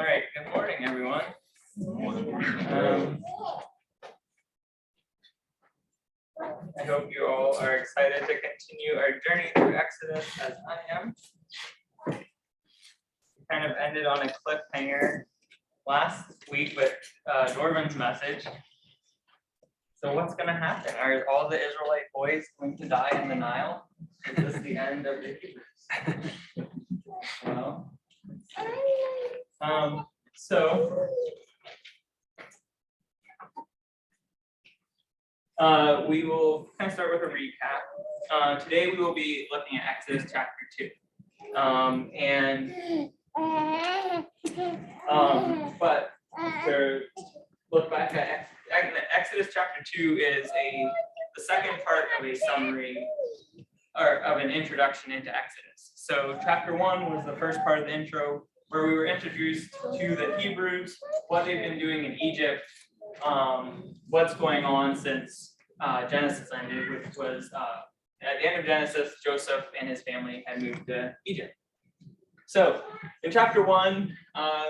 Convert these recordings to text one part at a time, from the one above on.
All right, good morning, everyone. I hope you all are excited to continue our journey through Exodus as I am. We kind of ended on a cliffhanger last week with Norman's message. So what's going to happen? Are all the Israelite boys going to die in the Nile? Is this the end of the Hebrews? Well, we will kind of start with a recap. Today we will be looking at Exodus chapter 2. But to look back at Exodus chapter 2 is the second part of a summary or of an introduction into Exodus. So chapter 1 was the first part of the intro where we were introduced to the Hebrews, what they've been doing in Egypt, what's going on since Genesis ended, which was at the end of Genesis, Joseph and his family had moved to Egypt. So in chapter 1,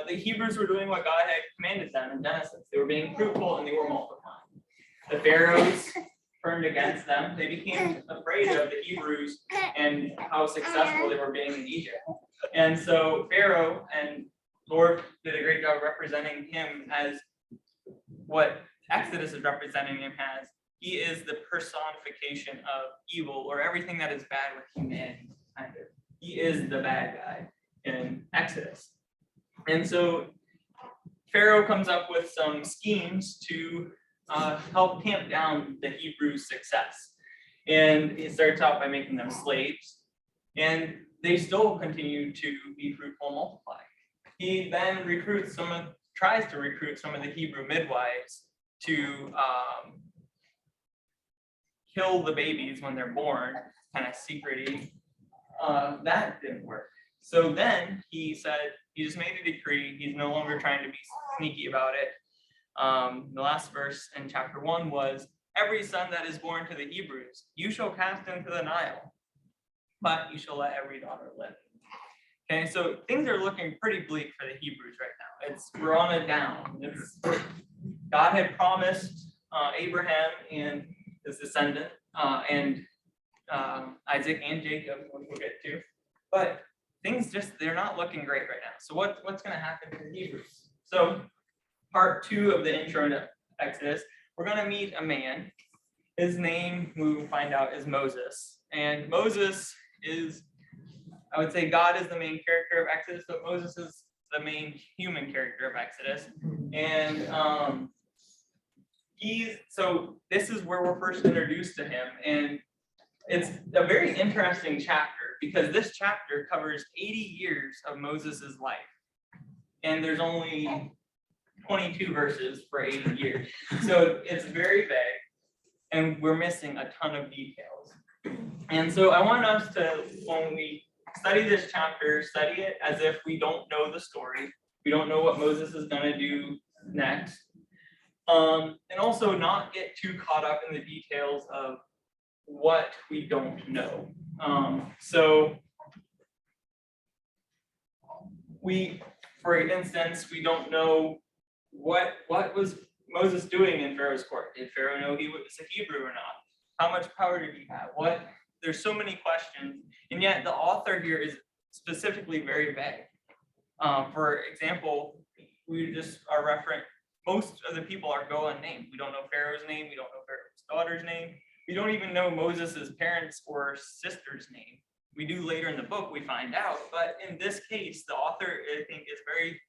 the Hebrews were doing what God had commanded them in Genesis. They were being fruitful and they were multiplying. The pharaohs turned against them. They became afraid of the Hebrews and how successful they were being in Egypt. And so Pharaoh, and Lord did a great job representing him as what Exodus is representing him as. He is the personification of evil, or everything that is bad with humanity, kind of. He is the bad guy in Exodus. And so Pharaoh comes up with some schemes to help tamp down the Hebrews' success. And he starts out by making them slaves, and they still continue to be fruitful and multiply. He then tries to recruit some of the Hebrew midwives to kill the babies when they're born, kind of secretly. That didn't work. So then he said, he just made a decree. He's no longer trying to be sneaky about it. The last verse in chapter 1 was, every son that is born to the Hebrews, you shall cast into the Nile, but you shall let every daughter live. Okay, so things are looking pretty bleak for the Hebrews right now. We're on a down. God had promised Abraham and his descendant, and Isaac and Jacob, which we'll get to, but things they're not looking great right now. So what's going to happen to the Hebrews? So part 2 of the intro to Exodus, we're going to meet a man. His name, we will find out, is Moses. And Moses is, I would say God is the main character of Exodus, but Moses is the main human character of Exodus. And so this is where we're first introduced to him. And it's a very interesting chapter because this chapter covers 80 years of Moses' life. And there's only 22 verses for 80 years. So it's very vague, and we're missing a ton of details. And so I want us to, when we study this chapter, study it as if we don't know the story. We don't know what Moses is going to do next. And also not get too caught up in the details of what we don't know. So for instance, we don't know what was Moses doing in Pharaoh's court. Did Pharaoh know he was a Hebrew or not? How much power did he have? There's so many questions, and yet the author here is specifically very vague. For example, we just are referring, most of the people are go unnamed. We don't know Pharaoh's name. We don't know Pharaoh's daughter's name. We don't even know Moses' parents' or sister's name. We do later in the book, we find out. But in this case, the author, I think, is very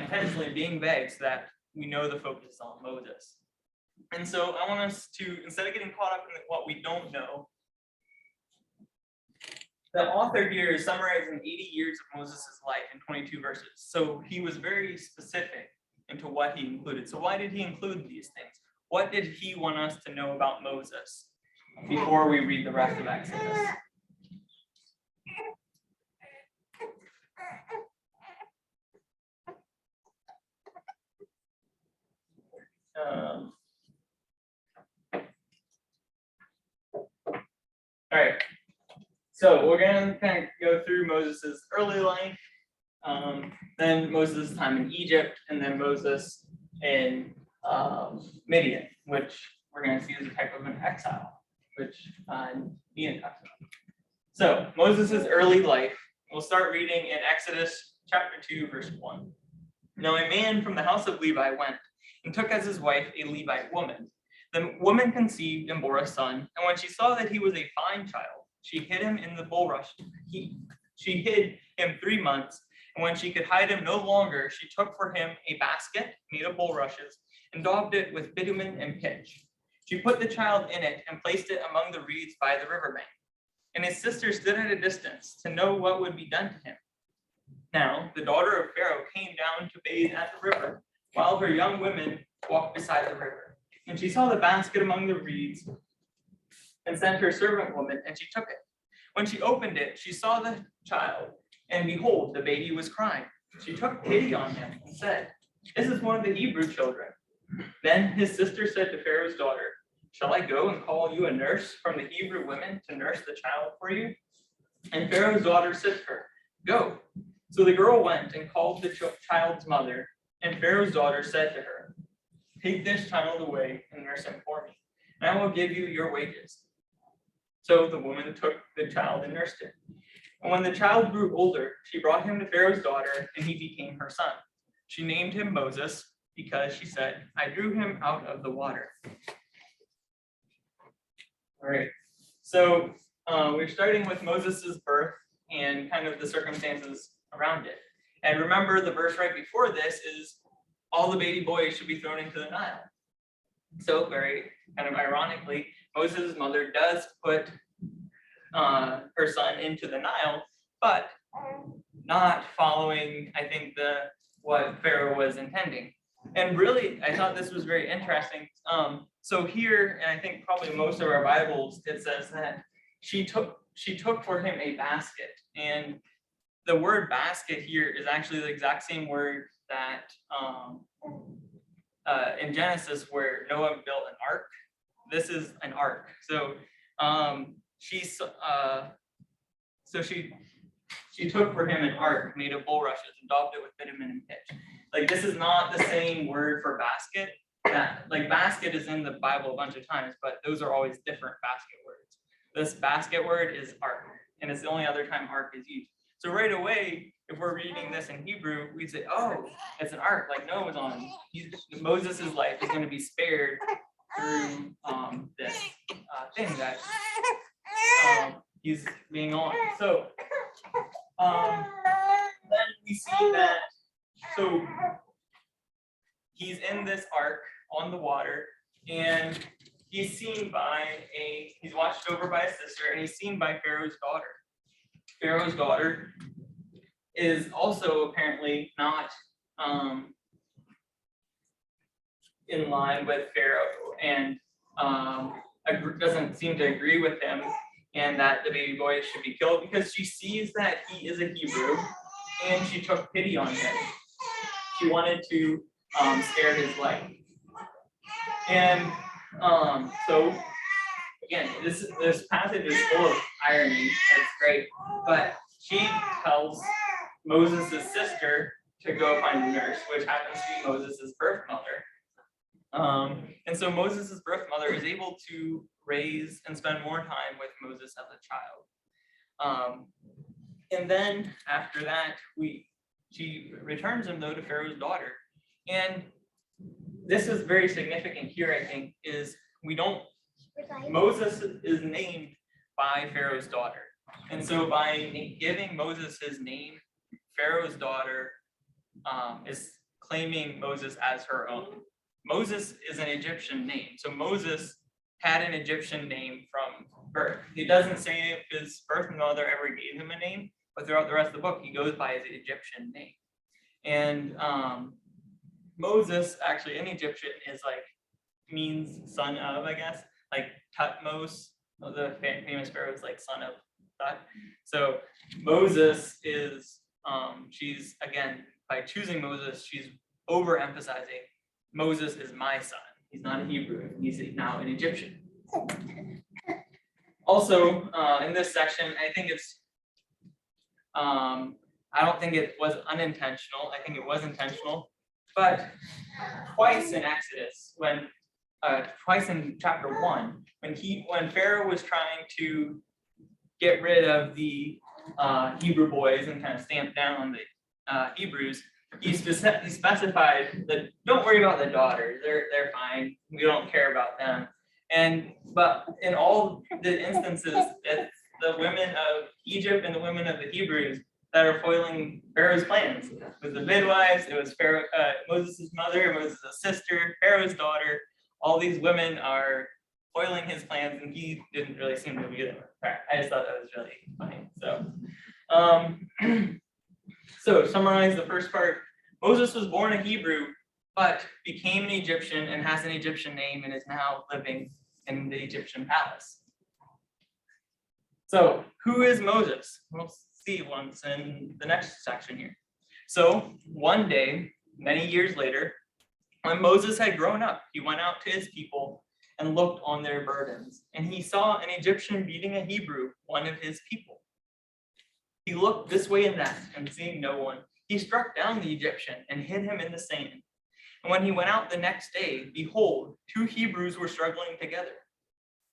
intentionally being vague so that we know the focus is on Moses. And so I want us to, instead of getting caught up in what we don't know, the author here is summarizing 80 years of Moses' life in 22 verses. So he was very specific into what he included. So why did he include these things? What did he want us to know about Moses before we read the rest of Exodus? All right. So we're going to kind of go through Moses' early life, Then Moses' time in Egypt, and then Moses in Midian, which we're going to see as a type of an exile, which Ian talks about. So Moses' early life, we'll start reading in Exodus chapter 2, verse 1. Now a man from the house of Levi went and took as his wife a Levite woman. The woman conceived and bore a son, and when she saw that he was a fine child, she hid him in the bulrush. She hid him 3 months, and when she could hide him no longer, she took for him a basket made of bulrushes and daubed it with bitumen and pitch. She put the child in it and placed it among the reeds by the riverbank. And his sister stood at a distance to know what would be done to him. Now the daughter of Pharaoh came down to bathe at the river, while her young women walked beside the river. And she saw the basket among the reeds and sent her servant woman, and she took it. When she opened it, she saw the child, and behold, the baby was crying. She took pity on him and said, "This is one of the Hebrew children." Then his sister said to Pharaoh's daughter, "Shall I go and call you a nurse from the Hebrew women to nurse the child for you?" And Pharaoh's daughter said to her, "Go." So the girl went and called the child's mother, and Pharaoh's daughter said to her, "Take this child away and nurse him for me, and I will give you your wages." So the woman took the child and nursed him. And when the child grew older, she brought him to Pharaoh's daughter, and he became her son. She named him Moses because she said, "I drew him out of the water." All right, so we're starting with Moses's birth and kind of the circumstances around it. And remember, the verse right before this is all the baby boys should be thrown into the Nile. So very kind of ironically, Moses' mother does put her son into the Nile, but not following, I think, what Pharaoh was intending. And really, I thought this was very interesting. So here, and I think probably most of our Bibles, it says that she took for him a basket. And the word basket here is actually the exact same word that in Genesis where Noah built an ark. This is an ark. So she took for him an ark made of bulrushes and daubed it with bitumen and pitch. Like, this is not the same word for basket. Like, basket is in the Bible a bunch of times, but those are always different basket words. This basket word is ark, and it's the only other time ark is used. So right away, if we're reading this in Hebrew, we'd say, "Oh, it's an ark, like Noah was on." Moses' life is going to be spared through this thing that he's being on. So then we see that, so he's in this ark on the water, and he's watched over by his sister, and he's seen by Pharaoh's daughter. Pharaoh's daughter is also apparently not in line with Pharaoh, and doesn't seem to agree with him, and that the baby boy should be killed because she sees that he is a Hebrew, and she took pity on him. She wanted to spare his life. And so again, this passage is full of irony. It's great, but she tells Moses' sister to go find a nurse, which happens to be Moses' birth mother. And so Moses' birth mother is able to raise and spend more time with Moses as a child. And then after that, she returns him though to Pharaoh's daughter. And this is very significant here, I think, is Moses is named by Pharaoh's daughter. And so by giving Moses his name, Pharaoh's daughter is claiming Moses as her own. Moses is an Egyptian name. So Moses had an Egyptian name from birth. He doesn't say if his birth mother ever gave him a name, but throughout the rest of the book, he goes by his Egyptian name. And Moses, actually in Egyptian, means son of, I guess. Like Tutmos, the famous pharaoh, is like son of Tut. So Moses is, she's, again, by choosing Moses, she's overemphasizing Moses is my son. He's not a Hebrew, he's now an Egyptian. Also, in this section, I think it's I don't think it was unintentional. I think it was intentional. But twice in Exodus, twice in chapter 1, when Pharaoh was trying to get rid of the Hebrew boys and kind of stamp down the Hebrews, he specified that don't worry about the daughters, they're fine, we don't care about them. But in all the instances, it's the women of Egypt and the women of the Hebrews that are foiling Pharaoh's plans. It was the midwives, it was Pharaoh, Moses' mother, Moses' sister, Pharaoh's daughter. All these women are foiling his plans, and he didn't really seem to be there. I just thought that was really funny. So, summarize the first part. Moses was born a Hebrew, but became an Egyptian and has an Egyptian name and is now living in the Egyptian palace. So, who is Moses? We'll see once in the next section here. So, one day, many years later, when Moses had grown up, he went out to his people and looked on their burdens, and he saw an Egyptian beating a Hebrew, one of his people. He looked this way and that, and seeing no one, he struck down the Egyptian and hid him in the sand. And when he went out the next day, behold, 2 Hebrews were struggling together.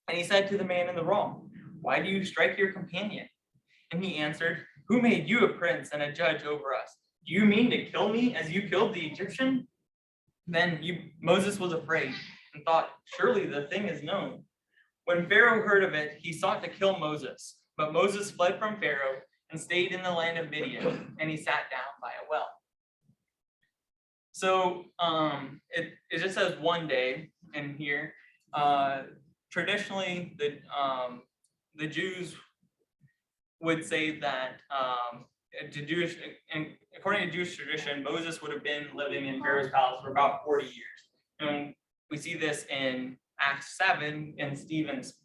And he said to the man in the wrong, "Why do you strike your companion?" And he answered, "Who made you a prince and a judge over us? Do you mean to kill me as you killed the Egyptian?" Then Moses was afraid and thought, "Surely the thing is known." When Pharaoh heard of it, he sought to kill Moses. But Moses fled from Pharaoh and stayed in the land of Midian, and he sat down by a well. So it just says one day in here. Traditionally, the Jews would say that according to Jewish tradition, Moses would have been living in Pharaoh's palace for about 40 years. And we see this in Acts 7 in Stephen's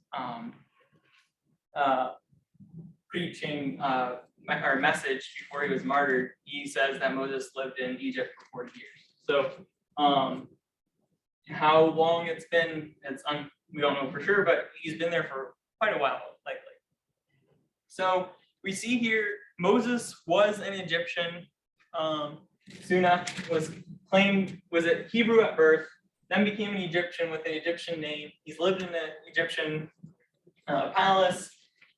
preaching or message before he was martyred. He says that Moses lived in Egypt for 40 years. So how long it's been, we don't know for sure, but he's been there for quite a while, likely. So we see here Moses was an Egyptian. Sunak was a Hebrew at birth, then became an Egyptian with an Egyptian name. He's lived in an Egyptian palace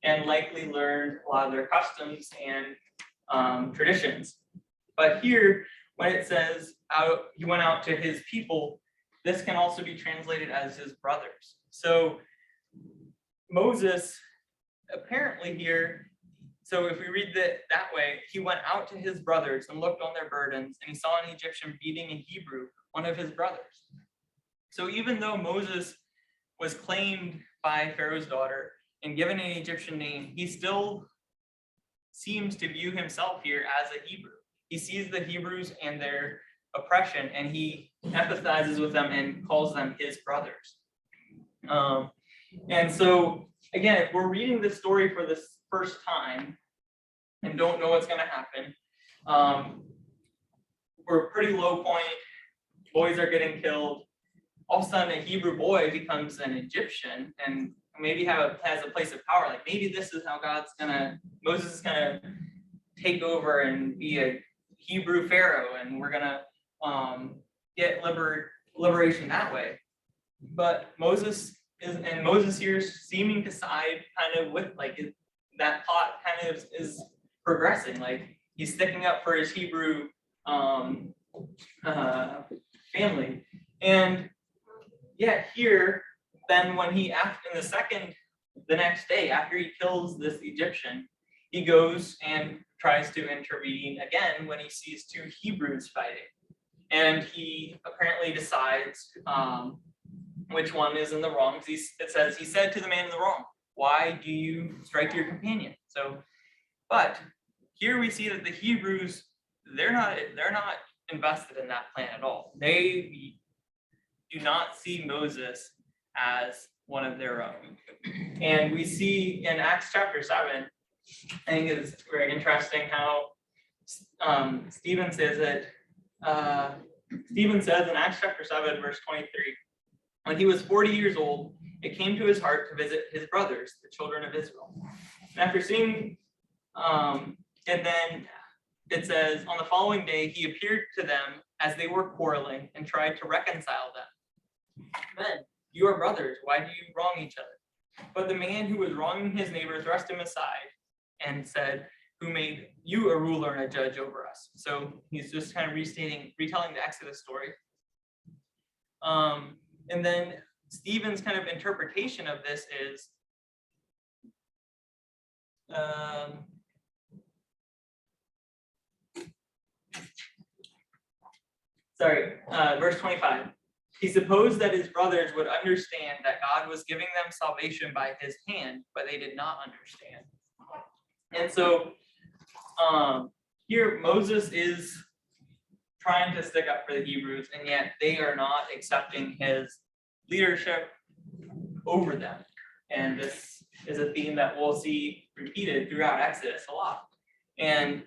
and likely learned a lot of their customs and traditions. But here, when it says he went out to his people, this can also be translated as his brothers. So Moses apparently here, so if we read that way, he went out to his brothers and looked on their burdens, and he saw an Egyptian beating a Hebrew, one of his brothers. So even though Moses was claimed by Pharaoh's daughter and given an Egyptian name, he still seems to view himself here as a Hebrew. He sees the Hebrews and their oppression, and he empathizes with them and calls them his brothers. And so, again, if we're reading this story for the first time and don't know what's going to happen, we're pretty low point. Boys are getting killed. All of a sudden, a Hebrew boy becomes an Egyptian and maybe has a place of power. Like maybe this is how Moses is gonna take over and be a Hebrew Pharaoh, and we're gonna get liberation that way. But Moses here is seeming to side kind of with that plot kind of is progressing. Like he's sticking up for his Hebrew family. And yet here, then when the next day after he kills this Egyptian, he goes and tries to intervene again when he sees 2 Hebrews fighting. And he apparently decides which one is in the wrong. It says, he said to the man in the wrong, "Why do you strike your companion?" But here we see that the Hebrews, they're not invested in that plan at all. They do not see Moses as one of their own. And we see in Acts chapter 7, I think it's very interesting how Stephen says it. Stephen says in Acts chapter 7, verse 23, when he was 40 years old, it came to his heart to visit his brothers, the children of Israel. And after seeing, and then it says, on the following day, he appeared to them as they were quarreling and tried to reconcile them. Men, you are brothers, why do you wrong each other? But the man who was wronging his neighbor thrust him aside and said, who made you a ruler and a judge over us? So he's just kind of retelling the Exodus story. And then Stephen's kind of interpretation of this is, verse 25. He supposed that his brothers would understand that God was giving them salvation by his hand, but they did not understand. And so here Moses is trying to stick up for the Hebrews, and yet they are not accepting his leadership over them. And this is a theme that we'll see repeated throughout Exodus a lot. And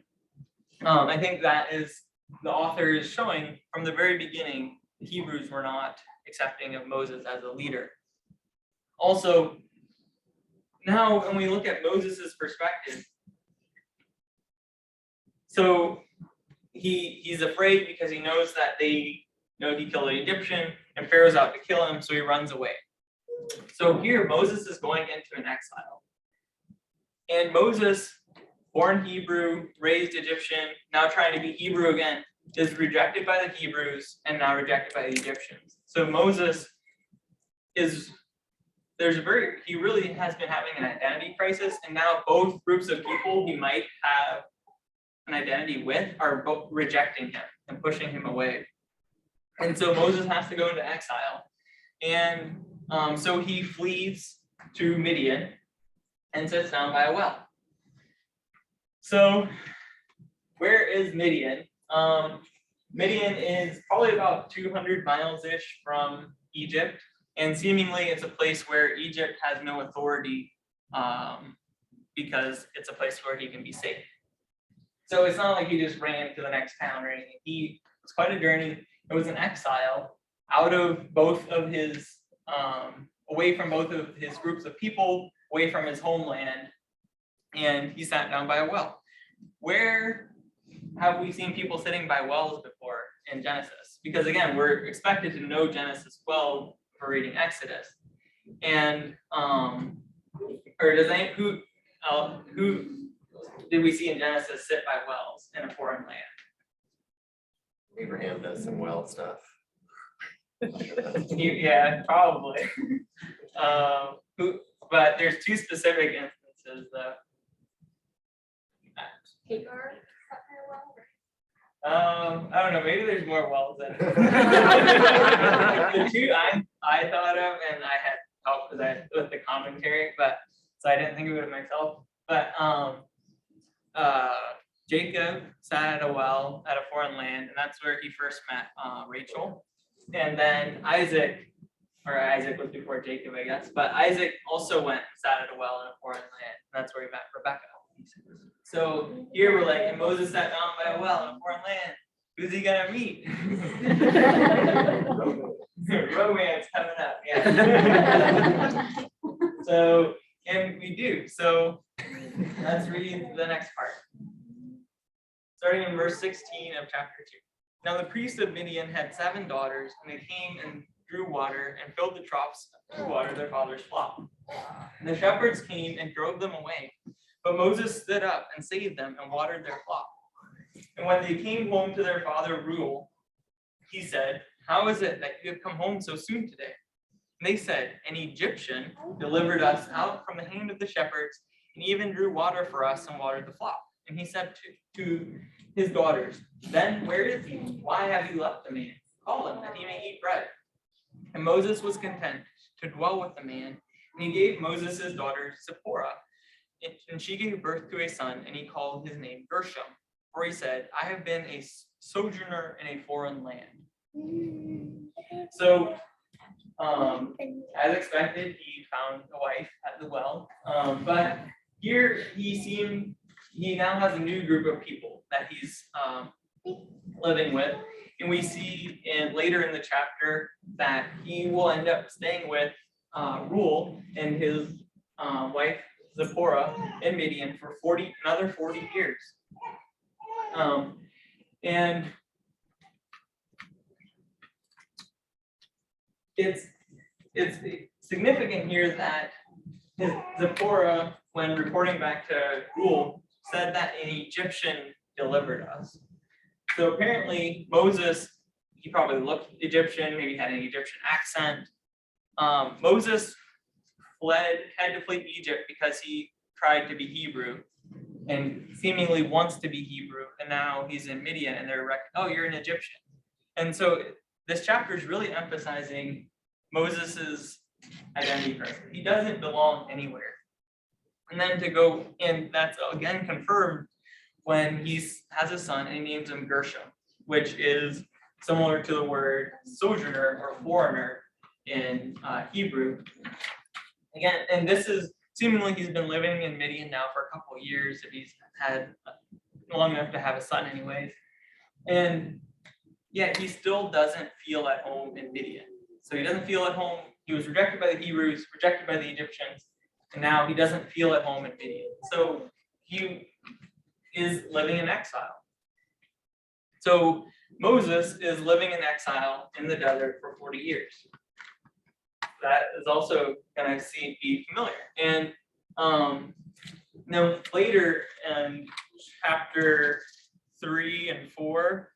I think that is the author is showing from the very beginning, the Hebrews were not accepting of Moses as a leader. Also, now when we look at Moses's perspective, so he's afraid because he knows that they know he killed an Egyptian and Pharaoh's out to kill him, so he runs away. So here Moses is going into an exile. And Moses, born Hebrew, raised Egyptian, now trying to be Hebrew again, is rejected by the Hebrews and now rejected by the Egyptians. So Moses he really has been having an identity crisis, and now both groups of people he might have an identity with are both rejecting him and pushing him away. And so Moses has to go into exile. And so he flees to Midian and sits down by a well. So where is Midian? Midian is probably about 200 miles-ish from Egypt, and seemingly it's a place where Egypt has no authority because it's a place where he can be safe. So it's not like he just ran to the next town or anything. It was quite a journey. It was an exile out of both of his, away from both of his groups of people, away from his homeland, and he sat down by a well. Where have we seen people sitting by wells before in Genesis? Because again, we're expected to know Genesis 12 for reading Exodus. And or does any who did we see in Genesis sit by wells in a foreign land? Abraham does some well stuff. Yeah, probably. But there's two specific instances though. Hagar? I don't know, maybe there's more wells than the two I thought of, and I had help with the commentary, but so I didn't think of it myself. But Jacob sat at a well at a foreign land, and that's where he first met Rachel. And then Isaac was before Jacob, I guess, but Isaac also went and sat at a well in a foreign land, and that's where he met Rebecca. So here we're like, and Moses sat down by a well in a foreign land. Who's he gonna meet? Romance coming up, yeah. So, and we do. So let's read the next part. Starting in verse 16 of chapter 2. Now the priest of Midian had 7 daughters, and they came and drew water and filled the troughs to water their father's flock. And the shepherds came and drove them away. But Moses stood up and saved them and watered their flock. And when they came home to their father Reuel, he said, "How is it that you have come home so soon today?" And they said, "An Egyptian delivered us out from the hand of the shepherds, and even drew water for us and watered the flock." And he said to his daughters, "Then where is he? Why have you left the man? Call him, that he may eat bread." And Moses was content to dwell with the man, and he gave Moses' daughter Zipporah. And she gave birth to a son, and he called his name Gershom, for he said, "I have been a sojourner in a foreign land." So, as expected, he found a wife at the well. But here he now has a new group of people that he's living with. And we see later in the chapter that he will end up staying with Reuel and his wife Zipporah in Midian for another 40 years. And it's significant here that Zipporah, when reporting back to Rule, said that an Egyptian delivered us. So apparently Moses, he probably looked Egyptian, maybe had an Egyptian accent. Moses had to flee Egypt because he tried to be Hebrew and seemingly wants to be Hebrew, and now he's in Midian and they're oh, you're an Egyptian. And so this chapter is really emphasizing Moses's identity crisis. He doesn't belong anywhere. And then to go, and that's again confirmed when he has a son and he names him Gershom, which is similar to the word sojourner or foreigner in Hebrew. Again, and this is seemingly he's been living in Midian now for a couple of years, if he's had long enough to have a son anyways. And yet he still doesn't feel at home in Midian. So he doesn't feel at home. He was rejected by the Hebrews, rejected by the Egyptians, and now he doesn't feel at home in Midian. So he is living in exile. So Moses is living in exile in the desert for 40 years. That is also going to be familiar. And now later in chapter 3 and 4,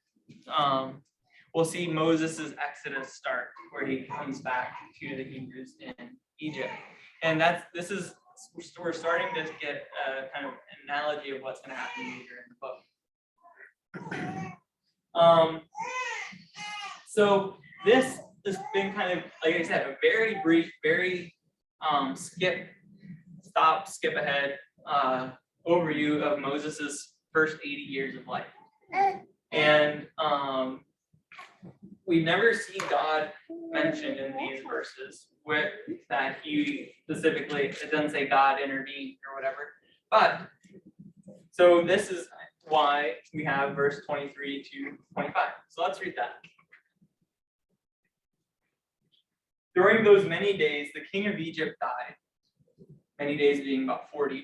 we'll see Moses' exodus start, where he comes back to the Hebrews in Egypt. And we're starting to get a kind of analogy of what's going to happen later in the book. So this has been kind of, like I said, a very brief, very skip ahead overview of Moses's first 80 years of life. And we never see God mentioned in these verses with that he specifically, it doesn't say God intervened or whatever. But so this is why we have verse 23 to 25. So let's read that. During those many days, the king of Egypt died, many days being about 40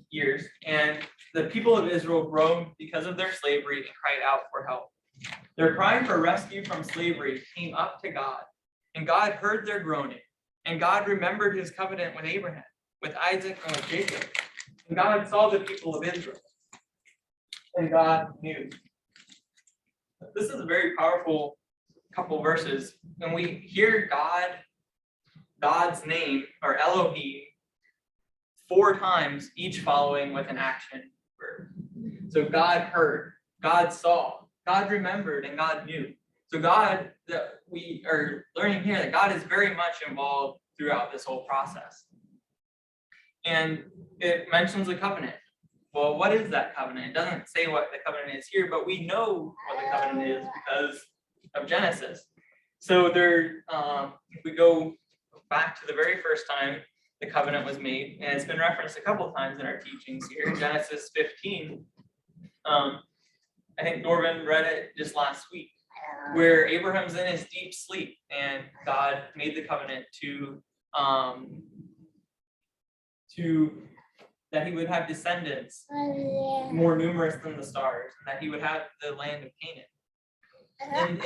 years, and the people of Israel groaned because of their slavery and cried out for help. Their cry for rescue from slavery came up to God, and God heard their groaning, and God remembered his covenant with Abraham, with Isaac, and with Jacob. And God saw the people of Israel, and God knew. This is a very powerful couple verses. When we hear God's name, or Elohim, 4 times, each following with an action verb. So God heard, God saw, God remembered, and God knew. So God, that we are learning here that God is very much involved throughout this whole process. And it mentions the covenant. Well, what is that covenant? It doesn't say what the covenant is here, but we know what the covenant is because of Genesis. So there, if we go back to the very first time the covenant was made, and it's been referenced a couple of times in our teachings here, Genesis 15. I think Norman read it just last week, where Abraham's in his deep sleep, and God made the covenant to that he would have descendants more numerous than the stars, and that he would have the land of Canaan. And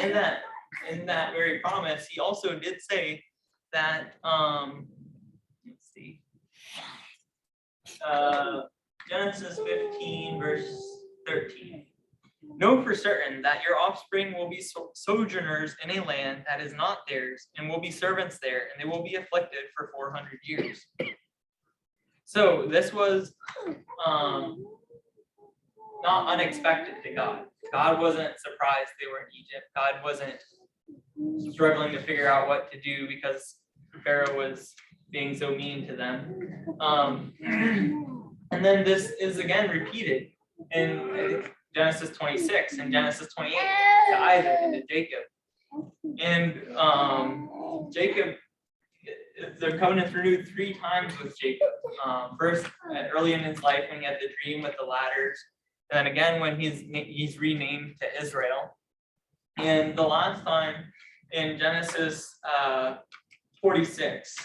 in that very promise, he also did say that, let's see, Genesis 15, verse 13. Know for certain that your offspring will be sojourners in a land that is not theirs, and will be servants there, and they will be afflicted for 400 years. So this was not unexpected to God. God wasn't surprised they were in Egypt. God wasn't struggling to figure out what to do because Pharaoh was being so mean to them. And then this is again repeated in Genesis 26 and Genesis 28 to Isaac and to Jacob. And Jacob, the covenant's renewed 3 times with Jacob. First, early in his life when he had the dream with the ladders, and then again when he's renamed to Israel. And the last time in Genesis 46,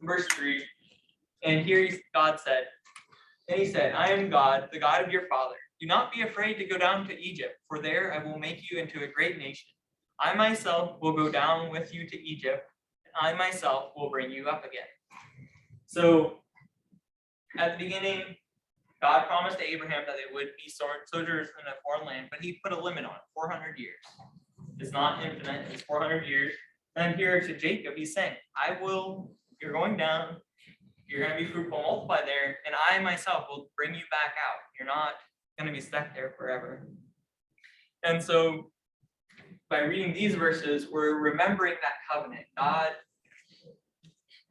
verse 3, and here God said, And he said, I am God, the God of your father. Do not be afraid to go down to Egypt, for there I will make you into a great nation. I myself will go down with you to Egypt, and I myself will bring you up again. So at the beginning, God promised to Abraham that they would be sojourners in a foreign land, but he put a limit on it, 400 years. It's not infinite, it's 400 years. And here to Jacob, he's saying, you're going down, you're going to be fruitful, multiply there, and I myself will bring you back out. You're not going to be stuck there forever. And so by reading these verses, we're remembering that covenant. God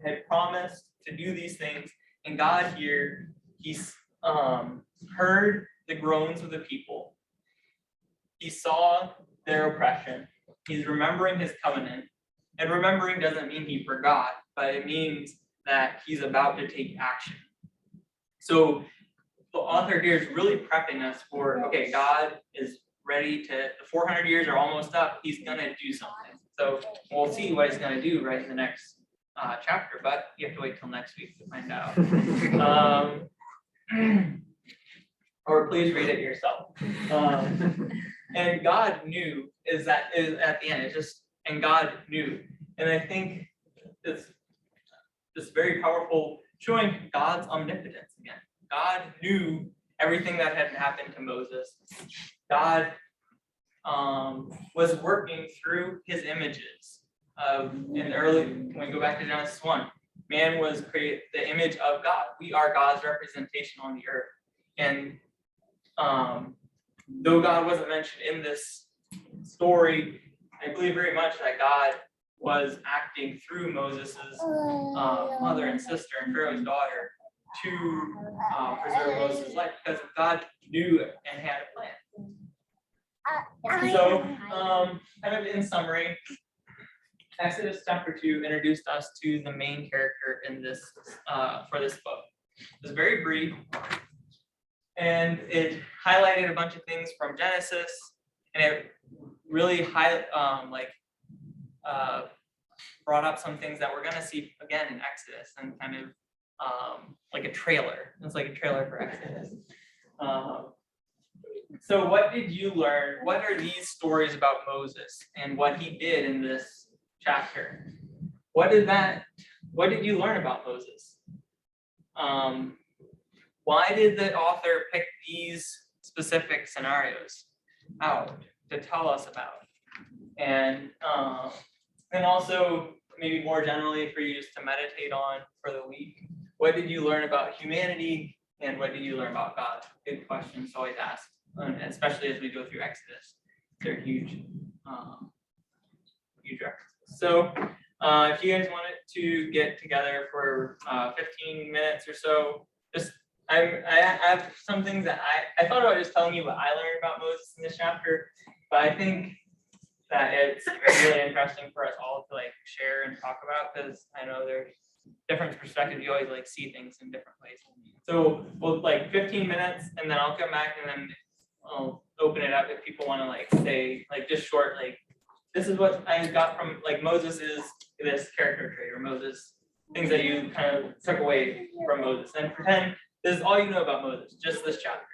had promised to do these things, and God here, he's heard the groans of the people. He saw their oppression. He's remembering his covenant. And remembering doesn't mean he forgot, but it means that he's about to take action. So the author here is really prepping us for, okay, God is ready to, the 400 years are almost up. He's going to do something. So we'll see what he's going to do right in the next chapter, but you have to wait till next week to find out. Or please read it yourself. And God knew is at the end. It's just, and God knew. And I think it's very powerful, showing God's omnipotence again. God knew everything that had happened to Moses. God was working through his images. When we go back to Genesis 1, man was created the image of God. We are God's representation on the earth. And though God wasn't mentioned in this story, I believe very much that God was acting through Moses's mother and sister and Pharaoh's daughter to preserve Moses' life, because God knew and had a plan. So, kind of in summary, Exodus chapter 2 introduced us to the main character in this for this book. It was very brief, and it highlighted a bunch of things from Genesis, and it really brought up some things that we're going to see again in Exodus, and kind of like a trailer. It's like a trailer for Exodus. So what did you learn? What are these stories about Moses and what he did in this chapter? What did you learn about Moses? Why did the author pick these specific scenarios out to tell us about? And also maybe more generally for you just to meditate on for the week. What did you learn about humanity and what did you learn about God? Good questions always asked, especially as we go through Exodus. They're huge references. So if you guys wanted to get together for 15 minutes or so, I have some things that I thought about just telling you what I learned about Moses in this chapter, but I think that it's really interesting for us all to share and talk about, because I know there's different perspectives. You always see things in different ways. So we'll 15 minutes, and then I'll come back and then I'll open it up if people want to say just short this is what I got from Moses is this character trait, or Moses things that you kind of took away from Moses, and pretend this is all you know about Moses, just this chapter.